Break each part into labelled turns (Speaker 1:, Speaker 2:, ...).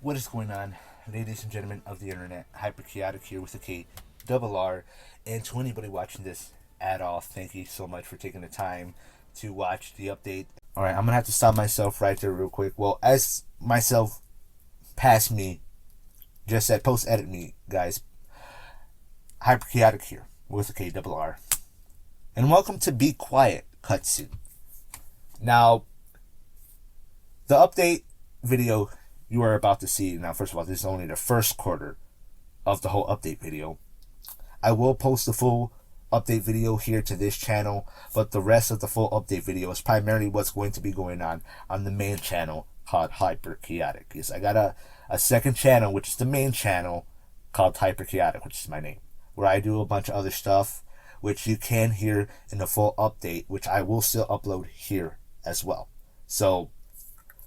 Speaker 1: What is going on, ladies and gentlemen of the internet? Hyper Chaotic here with a K double R. And to anybody watching this at all, thank you so much for taking the time to watch the update. Alright, I'm gonna have to stop myself right there real quick. Well, as myself past me just said, post edit me, guys. Hyper Chaotic here with a K double R. And welcome to Be Quiet cutscene. Now, the update video you are about to see now. First of all, this is only the first quarter of the whole update video. I will post the full update video here to this channel, but the rest of the full update video is primarily what's going to be going on the main channel called Hyper Chaotic. Yes, I got a second channel, which is the main channel called Hyper Chaotic, which is my name, where I do a bunch of other stuff, which you can hear in the full update, which I will still upload here as well. So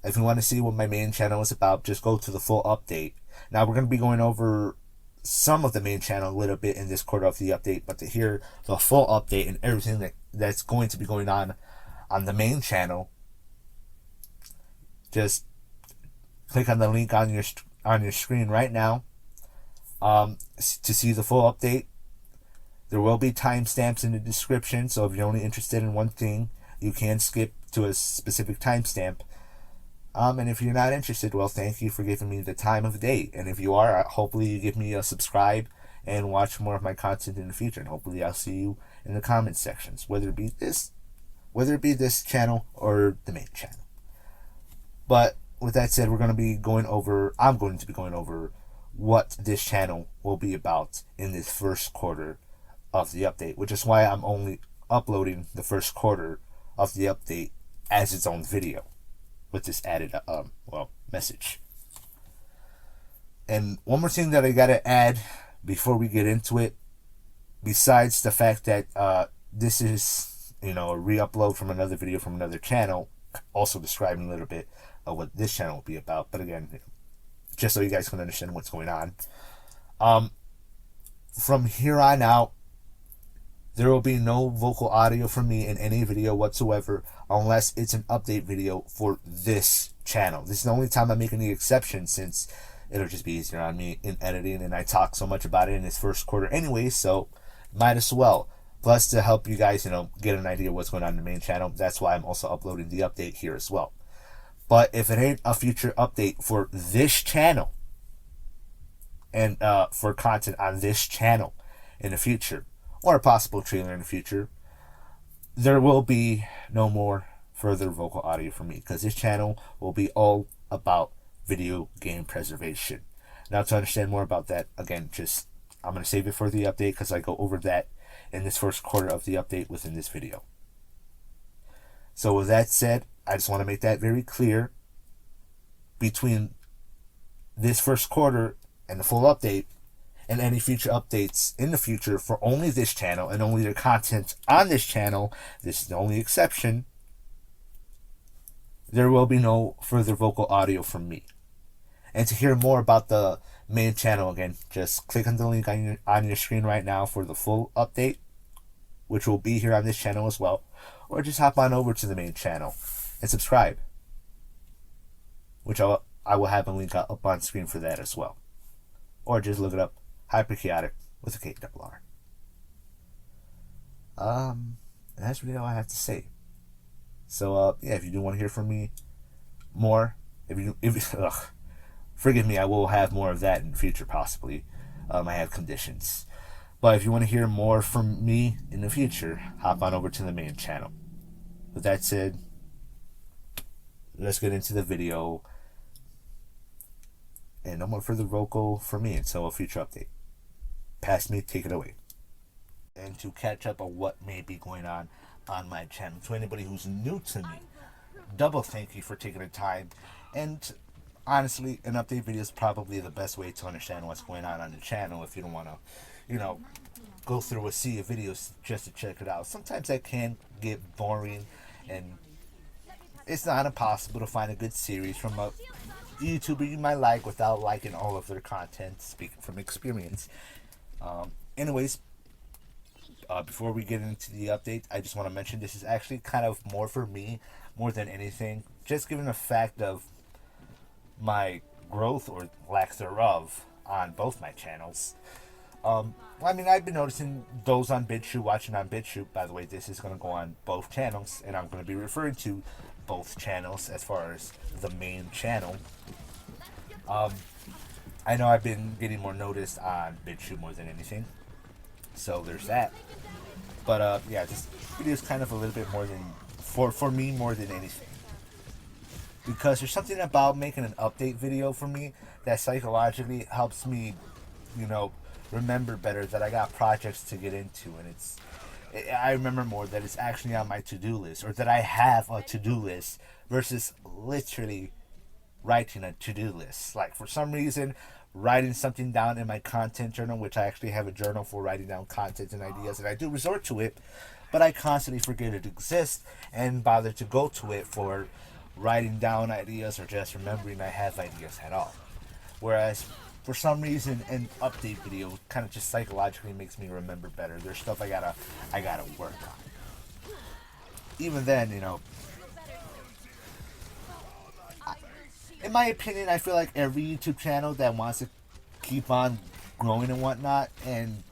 Speaker 1: if you want to see what my main channel is about, just go to the full update. Now we're going to be going over some of the main channel a little bit in this quarter of the update, but to hear the full update and everything that's going to be going on the main channel, just click on the link on your screen right now to see the full update. There will be timestamps in the description, so if you're only interested in one thing, you can skip to a specific timestamp. And if you're not interested, well, thank you for giving me the time of day. And if you are, hopefully you give me a subscribe and watch more of my content in the future. And hopefully I'll see you in the comment sections, whether it be this channel or the main channel. But with that said, I'm going to be going over what this channel will be about in this first quarter of the update, which is why I'm only uploading the first quarter of the update as its own video with this added message. And one more thing that I gotta add before we get into it, besides the fact that this is a re-upload from another video from another channel, also describing a little bit of what this channel will be about, but again, just so you guys can understand what's going on. From here on out, there will be no vocal audio from me in any video whatsoever unless it's an update video for this channel. This is the only time I'm making the exception, since it'll just be easier on me in editing, and I talk so much about it in this first quarter anyway, so might as well. Plus, to help you guys, get an idea of what's going on in the main channel, that's why I'm also uploading the update here as well. But if it ain't a future update for this channel, and for content on this channel in the future, or a possible trailer in the future, there will be no more further vocal audio from me, because this channel will be all about video game preservation. Now, to understand more about that, again, I'm going to save it for the update, because I go over that in this first quarter of the update within this video. So with that said, I just want to make that very clear. Between this first quarter and the full update, and any future updates in the future for only this channel and only the content on this channel, this is the only exception, there will be no further vocal audio from me. And to hear more about the main channel, again, just click on the link on your screen right now for the full update, which will be here on this channel as well, or just hop on over to the main channel and subscribe, which I will have a link up on screen for that as well, or just look it up, Hyper Chaotic with a K double R. That's really all I have to say. So yeah, if you do want to hear from me more, forgive me, I will have more of that in the future possibly. I have conditions, but if you want to hear more from me in the future, hop on over to the main channel. With that said, let's get into the video. And no more further vocal from me until a future update. Past me, take it away. And to catch up on what may be going on my channel, to anybody who's new to me, double thank you for taking the time. And honestly, an update video is probably the best way to understand what's going on the channel if you don't want to, go through a sea of videos just to check it out. Sometimes that can get boring, and it's not impossible to find a good series from a YouTuber you might like without liking all of their content, speaking from experience. Anyways, before we get into the update, I just want to mention this is actually kind of more for me, more than anything. Just given the fact of my growth or lack thereof on both my channels. I mean, I've been noticing those on BitChute, watching on BitChute. By the way, this is going to go on both channels, and I'm going to be referring to both channels as far as the main channel. I know I've been getting more noticed on BitChute more than anything, so there's that. But yeah, this video is kind of a little bit more than for me more than anything, because there's something about making an update video for me that psychologically helps me, you know, remember better that I got projects to get into, and I remember more that it's actually on my to-do list, or that I have a to-do list versus literally writing a to-do list. Like, for some reason, writing something down in my content journal, which I actually have a journal for writing down content and ideas, and I do resort to it, but I constantly forget it exists and bother to go to it for writing down ideas or just remembering I have ideas at all. Whereas, for some reason, an update video kind of just psychologically makes me remember better. There's stuff I gotta work on. Even then, you know, in my opinion, I feel like every YouTube channel that wants to keep on growing and whatnot, and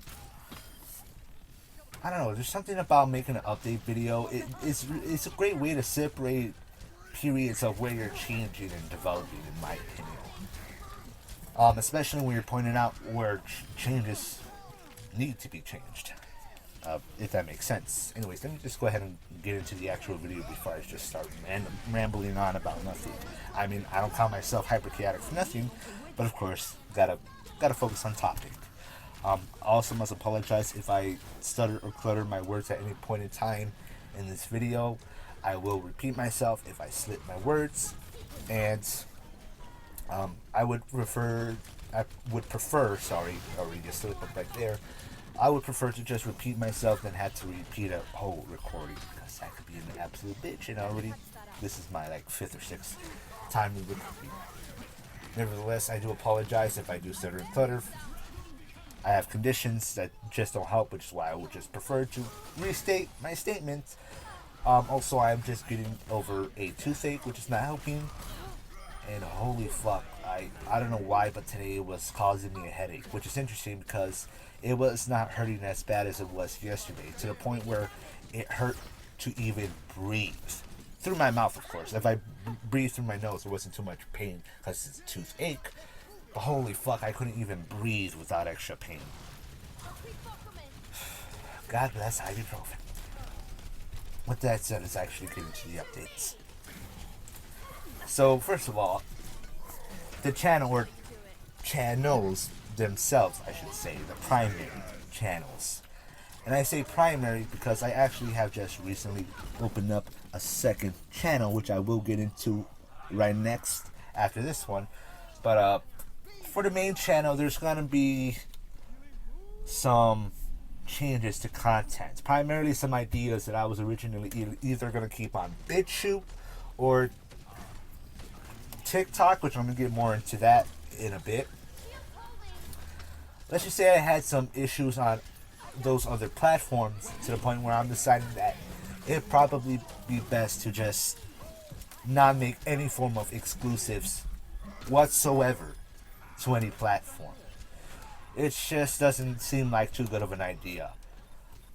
Speaker 1: I don't know, there's something about making an update video. It's a great way to separate periods of where you're changing and developing, in my opinion. Especially when you're pointing out where changes need to be changed, if that makes sense. Anyways, let me just go ahead and get into the actual video before I just start rambling on about nothing. I mean, I don't call myself hyperchaotic for nothing, but of course, gotta focus on topic. I also must apologize if I stutter or clutter my words at any point in time in this video. I will repeat myself if I slip my words, and I would prefer, sorry, already just slipped up right there. I would prefer to just repeat myself than have to repeat a whole recording, because that could be an absolute bitch, and this is my like 5th or 6th time to record. Nevertheless, I do apologize if I do stutter and clutter. I have conditions that just don't help, which is why I would just prefer to restate my statements. Also, I'm just getting over a toothache, which is not helping. And holy fuck, I don't know why, but today it was causing me a headache, which is interesting because it was not hurting as bad as it was yesterday, to the point where it hurt to even breathe. Through my mouth, of course. If I breathed through my nose, there wasn't too much pain because it's a toothache. But holy fuck, I couldn't even breathe without extra pain. God bless ibuprofen. With that said, let's actually get into the updates. So, first of all, the channel, or channels themselves, I should say, the primary channels. And I say primary because I actually have just recently opened up a second channel, which I will get into right next after this one. But for the main channel, there's going to be some changes to content. Primarily some ideas that I was originally either going to keep on BitChute or TikTok, which I'm going to get more into that in a bit. Let's just say I had some issues on those other platforms to the point where I'm deciding that it'd probably be best to just not make any form of exclusives whatsoever to any platform. It just doesn't seem like too good of an idea.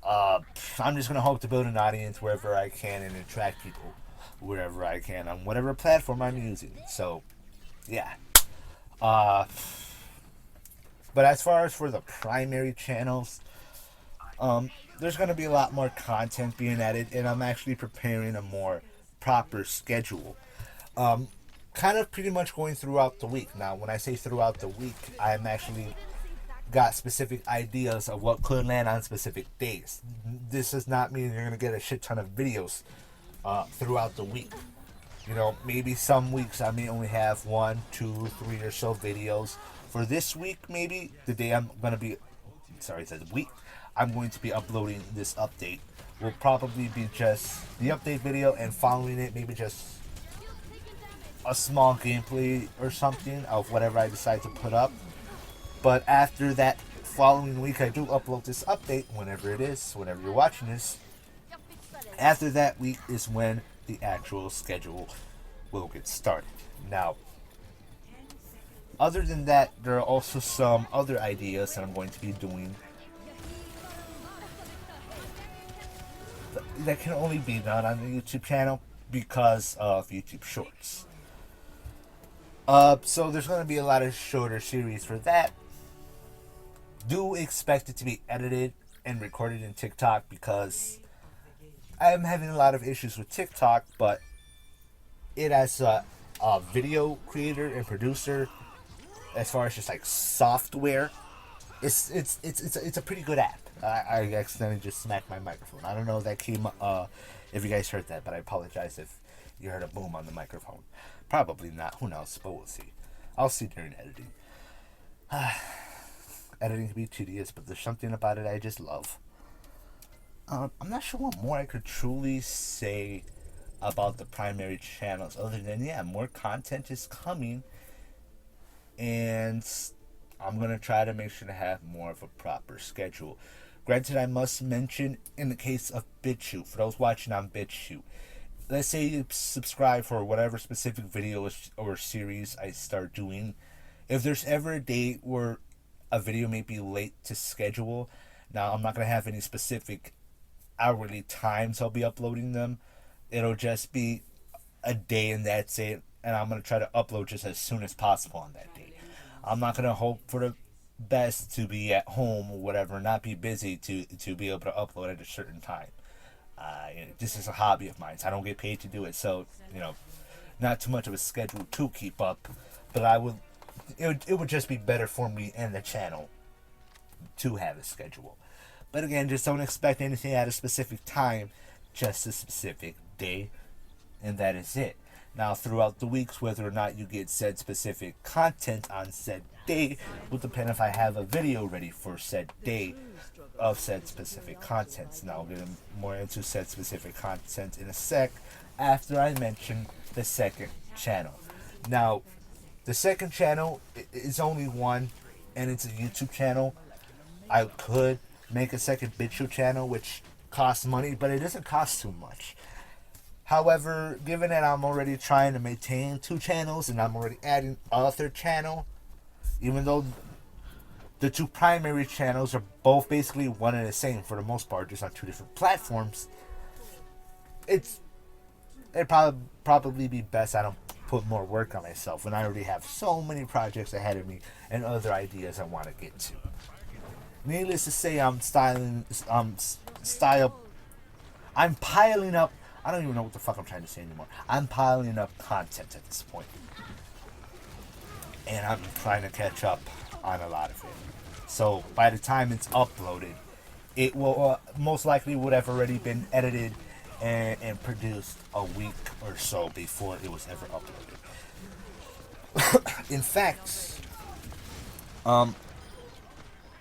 Speaker 1: I'm just going to hope to build an audience wherever I can and attract people wherever I can on whatever platform I'm using. So, yeah. But as far as for the primary channels, there's going to be a lot more content being added, and I'm actually preparing a more proper schedule. Kind of pretty much going throughout the week. Now, when I say throughout the week, I'm actually got specific ideas of what could land on specific days. This does not mean you're going to get a shit ton of videos throughout the week. You know, maybe some weeks I may only have 1, 2, 3 or so videos. For this week, maybe, the day I'm going to be, the week I'm going to be uploading this update will probably be just the update video, and following it, maybe just a small gameplay or something of whatever I decide to put up. But after that following week, I do upload this update, whenever it is, whenever you're watching this. After that week is when the actual schedule will get started. Now, Other than that, there are also some other ideas that I'm going to be doing that can only be done on the YouTube channel because of YouTube Shorts. So there's going to be a lot of shorter series for that. Do expect it to be edited and recorded in TikTok because I am having a lot of issues with TikTok, but it as a video creator and producer, as far as just like software, it's a pretty good app. I accidentally just smacked my microphone. I don't know if that came if you guys heard that, but I apologize if you heard a boom on the microphone. Probably not. Who knows? But we'll see. I'll see during editing. Editing can be tedious, but there's something about it I just love. I'm not sure what more I could truly say about the primary channels other than, yeah, more content is coming, and I'm going to try to make sure to have more of a proper schedule. Granted, I must mention, in the case of BitChute, for those watching on BitChute, let's say you subscribe for whatever specific video or series I start doing. If there's ever a date where a video may be late to schedule, now I'm not going to have any specific hourly times I'll be uploading them. It'll just be a day and that's it, and I'm going to try to upload just as soon as possible on that day. I'm not going to hope for the best to be at home or whatever, not be busy to be able to upload at a certain time. This is a hobby of mine, so I don't get paid to do it, so, not too much of a schedule to keep up, but it would just be better for me and the channel to have a schedule. But again, just don't expect anything at a specific time, just a specific day, and that is it. Now, throughout the weeks, whether or not you get said specific content on said day will depend if I have a video ready for said day of said specific content. Now, I'll get more into said specific content in a sec after I mention the second channel. Now, the second channel is only one, and it's a YouTube channel. I could make a second BitChute channel, which costs money, but it doesn't cost too much. However, given that I'm already trying to maintain 2 channels and I'm already adding a third channel, even though the 2 primary channels are both basically one and the same for the most part, just on 2 different platforms, it'd probably be best I don't put more work on myself when I already have so many projects ahead of me and other ideas I want to get to. Needless to say, I'm piling up. I don't even know what the fuck I'm trying to say anymore. I'm piling up content at this point, and I'm trying to catch up on a lot of it. So by the time it's uploaded, it will most likely would have already been edited and produced a week or so before it was ever uploaded. In fact,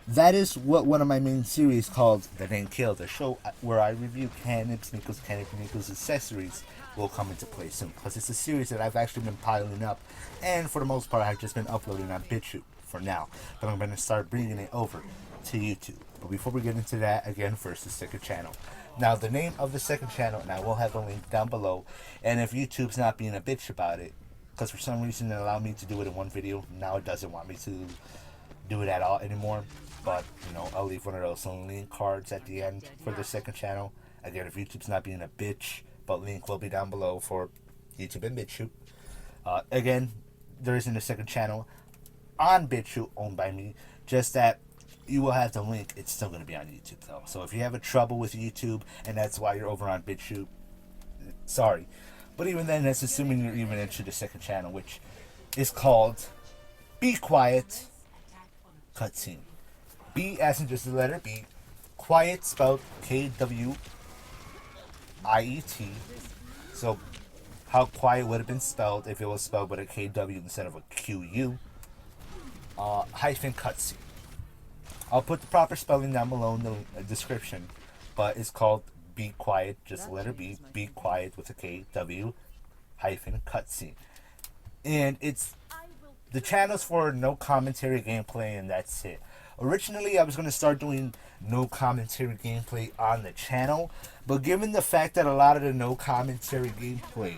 Speaker 1: that is what one of my main series called The Name Kill, the show where I review cannabis, accessories, will come into play soon. Because it's a series that I've actually been piling up, and for the most part I've just been uploading on BitChute for now. But I'm going to start bringing it over to YouTube. But before we get into that, again, first the second channel. Now, the name of the second channel, and I will have a link down below, and if YouTube's not being a bitch about it, because for some reason it allowed me to do it in one video, now it doesn't want me to do it at all anymore. But, I'll leave one of those link cards at the end for the second channel. Again, if YouTube's not being a bitch, but link will be down below for YouTube and BitChute. Again, there isn't a second channel on BitChute owned by me, just that you will have the link. It's still going to be on YouTube, though. So if you have a trouble with YouTube, and that's why you're over on BitChute, sorry. But even then, that's assuming you're even into the second channel, which is called Be Quiet Cutscene. B as in just the letter B. Quiet spelled K-W-I-E-T. So how quiet would have been spelled if it was spelled with a K-W instead of a Q-U. Hyphen cutscene. I'll put the proper spelling down below in the description. But it's called Be Quiet, just the letter B. Be Quiet with a K-W hyphen cutscene. And it's the channel's for no commentary gameplay, and that's it. Originally, I was going to start doing no commentary gameplay on the channel, but given the fact that a lot of the no commentary gameplay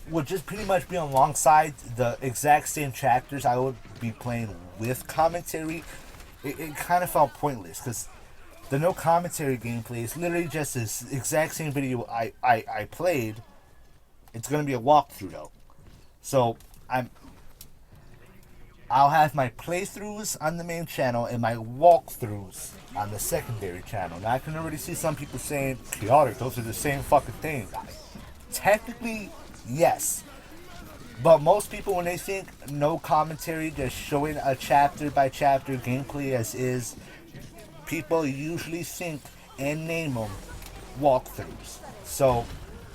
Speaker 1: would just pretty much be alongside the exact same chapters I would be playing with commentary. It kind of felt pointless because the no commentary gameplay is literally just this exact same video I played. It's gonna be a walkthrough though, so I'll have my playthroughs on the main channel and my walkthroughs on the secondary channel. Now I can already see some people saying, "Chaotic, those are the same fucking thing." Technically, yes. But most people, when they think no commentary, just showing a chapter by chapter gameplay as is, people usually think and name them walkthroughs. So,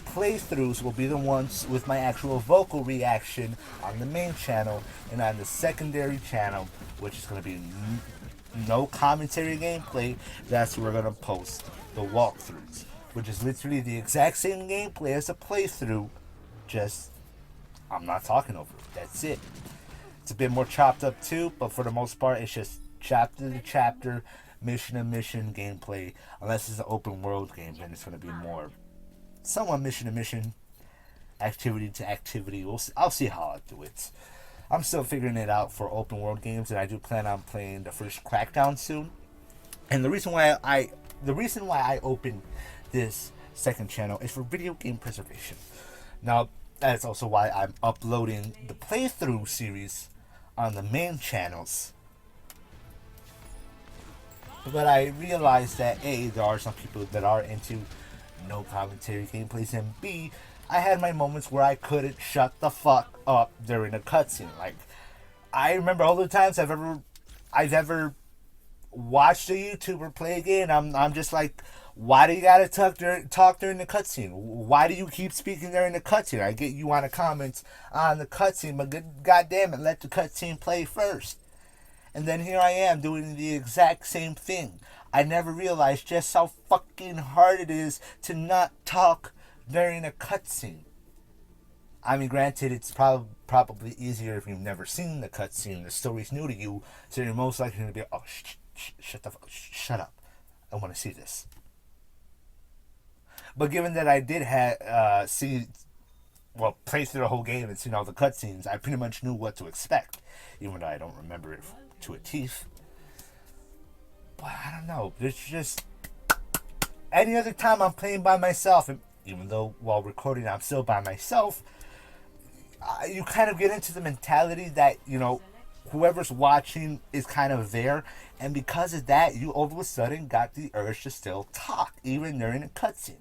Speaker 1: playthroughs will be the ones with my actual vocal reaction on the main channel, and on the secondary channel, which is going to be no commentary gameplay, that's where we're going to post the walkthroughs, which is literally the exact same gameplay as a playthrough, just I'm not talking over it. That's it. It's a bit more chopped up too, but for the most part, it's just chapter to chapter, mission to mission gameplay. Unless it's an open world game, then it's going to be more somewhat mission to mission, activity to activity. I'll see how I do it. I'm still figuring it out for open world games, and I do plan on playing the first Crackdown soon. And the reason why I opened this second channel is for video game preservation. Now, that's also why I'm uploading the playthrough series on the main channels. But I realized that A, there are some people that are into no commentary gameplays, and B, I had my moments where I couldn't shut the fuck up during a cutscene. Like, I remember all the times I've ever watched a YouTuber play a game. I'm just like, why do you gotta talk during the cutscene? Why do you keep speaking during the cutscene? I get you want to comment on the cutscene, but god damn it, let the cutscene play first. And then here I am doing the exact same thing. I never realized just how fucking hard it is to not talk during a cutscene. I mean, granted, it's probably easier if you've never seen the cutscene. The story's new to you, so you're most likely going to be, oh, shut up. I want to see this. But given that I did play through the whole game and seen all the cutscenes, I pretty much knew what to expect, even though I don't remember it to a teeth. But I don't know. There's just any other time I'm playing by myself, and even though while recording I'm still by myself, you kind of get into the mentality that, you know, whoever's watching is kind of there, and because of that, you all of a sudden got the urge to still talk, even during a cutscene.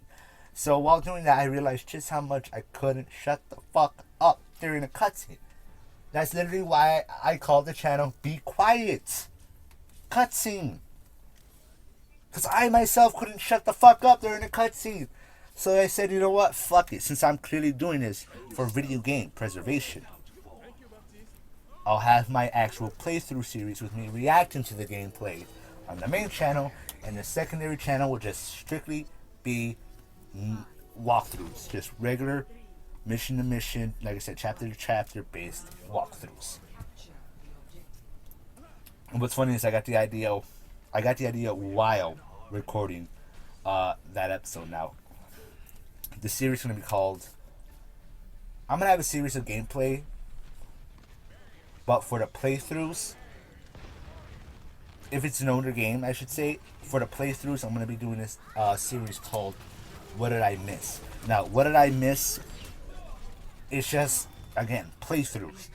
Speaker 1: So while doing that, I realized just how much I couldn't shut the fuck up during a cutscene. That's literally why I called the channel Be Quiet Cutscene. Because I myself couldn't shut the fuck up during a cutscene. So I said, you know what, fuck it. Since I'm clearly doing this for video game preservation, I'll have my actual playthrough series with me reacting to the gameplay on the main channel, and the secondary channel will just strictly be walkthroughs, just regular mission to mission, like I said, chapter to chapter based walkthroughs. And what's funny is I got the idea while recording that episode. Now, the series is going to be called, I'm going to have a series of gameplay, but for the playthroughs, if it's an older game, I should say, for the playthroughs, I'm going to be doing this series called What Did I Miss? Now, What Did I Miss? It's just, again, playthroughs.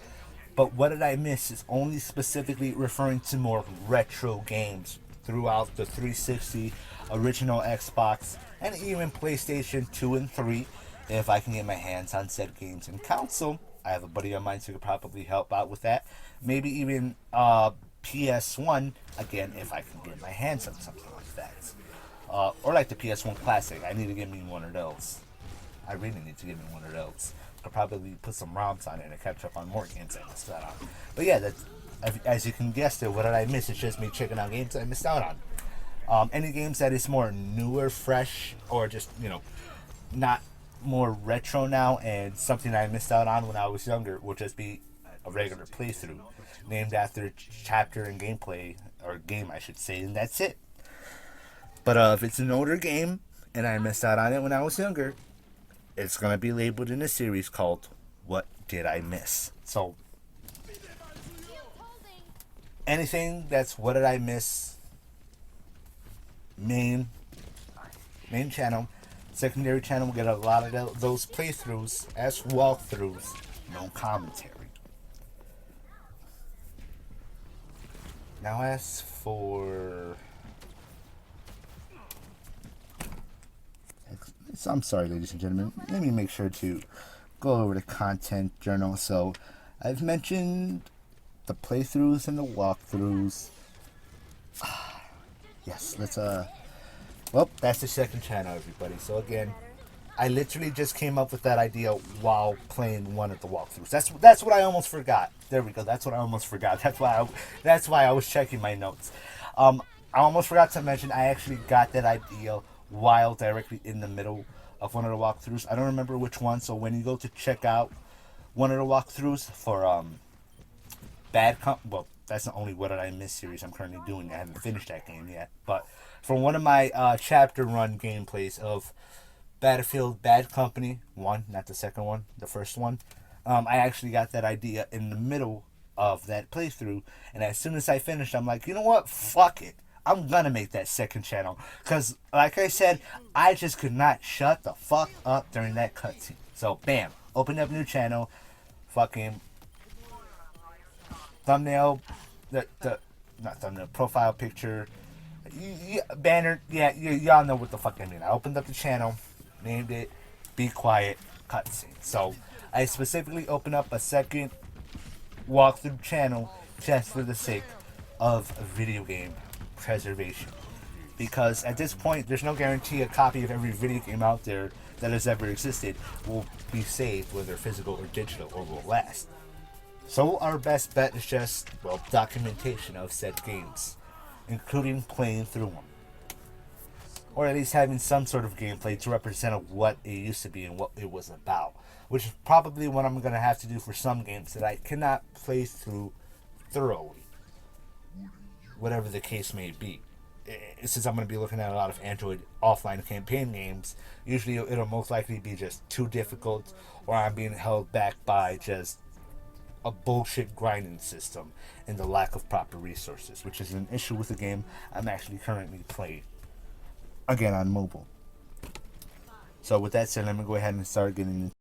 Speaker 1: But What Did I Miss is only specifically referring to more retro games throughout the 360, original Xbox, and even PlayStation 2 and 3, if I can get my hands on said games in console. I have a buddy of mine who could probably help out with that. Maybe even PS1, again, if I can get my hands on something like that. Or like the PS1 Classic. I need to get me one of those. I really need to get me one of those. I'll probably put some ROMs on it and catch up on more games I missed out on. But yeah, that's, as you can guess it, what did I miss? It's just me checking out games I missed out on. Any games that is more newer, fresh, or just, you know, not more retro now, and something I missed out on when I was younger will just be a regular playthrough named after chapter and gameplay, or game I should say, and that's it. But if it's an older game and I missed out on it when I was younger, it's going to be labeled in a series called what did I miss? So anything that's what did I miss, main channel. Secondary channel will get a lot of those playthroughs as walkthroughs, no commentary. Now as for... I'm sorry, ladies and gentlemen. Let me make sure to go over the content journal. So I've mentioned the playthroughs and the walkthroughs. Yes, let's well, that's the second channel, everybody. So again, I literally just came up with that idea while playing one of the walkthroughs. That's what I almost forgot. There we go. That's what I almost forgot. That's why I was checking my notes. I almost forgot to mention I actually got that idea while directly in the middle of one of the walkthroughs. I don't remember which one. So when you go to check out one of the walkthroughs for well, that's the only What Did I Miss series I'm currently doing. I haven't finished that game yet, but for one of my chapter run gameplays of Battlefield Bad Company 1, not the second one, the first one, I actually got that idea in the middle of that playthrough, and as soon as I finished, I'm like, you know what, fuck it, I'm gonna make that second channel, because like I said, I just could not shut the fuck up during that cutscene. So bam, open up new channel, fucking thumbnail, the not thumbnail, profile picture, banner, yeah, y'all know what the fuck I mean. I opened up the channel, named it Be Quiet Cutscene. So I specifically opened up a second walkthrough channel just for the sake of video game preservation. Because at this point, there's no guarantee a copy of every video game out there that has ever existed will be saved, whether physical or digital, or will last. So our best bet is just, well, documentation of said games, including playing through them. Or at least having some sort of gameplay to represent what it used to be and what it was about. Which is probably what I'm going to have to do for some games that I cannot play through thoroughly. Whatever the case may be. Since I'm going to be looking at a lot of Android offline campaign games, usually it'll most likely be just too difficult, or I'm being held back by just a bullshit grinding system and the lack of proper resources, which is an issue with the game I'm actually currently playing. Again, on mobile. So with that said, let me go ahead and start getting